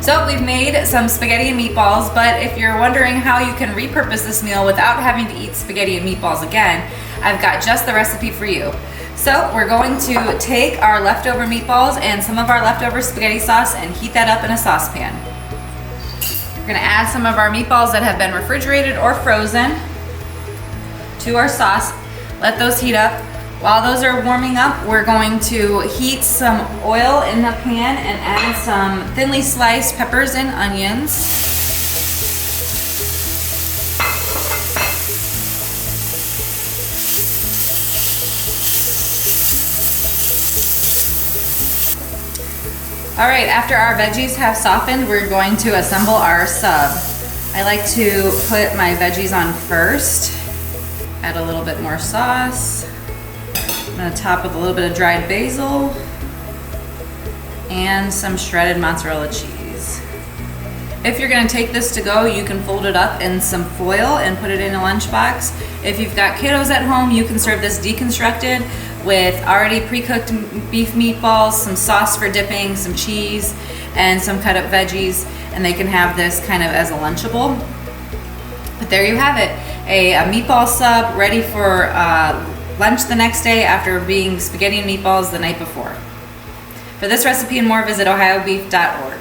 So we've made some spaghetti and meatballs, but if you're wondering how you can repurpose this meal without having to eat spaghetti and meatballs again, I've got just the recipe for you. So we're going to take our leftover meatballs and some of our leftover spaghetti sauce and heat that up in a saucepan. We're gonna add some of our meatballs that have been refrigerated or frozen to our sauce. Let those heat up. While those are warming up, we're going to heat some oil in the pan and add some thinly sliced peppers and onions. All right, after our veggies have softened, we're going to assemble our sub. I like to put my veggies on first, add a little bit more sauce. I'm gonna top with a little bit of dried basil and some shredded mozzarella cheese. If you're gonna take this to go, you can fold it up in some foil and put it in a lunchbox. If you've got kiddos at home, you can serve this deconstructed with already pre-cooked beef meatballs, some sauce for dipping, some cheese, and some cut up veggies, and they can have this kind of as a Lunchable. But there you have it, a meatball sub ready for lunch the next day after being spaghetti and meatballs the night before. For this recipe and more, visit ohiobeef.org.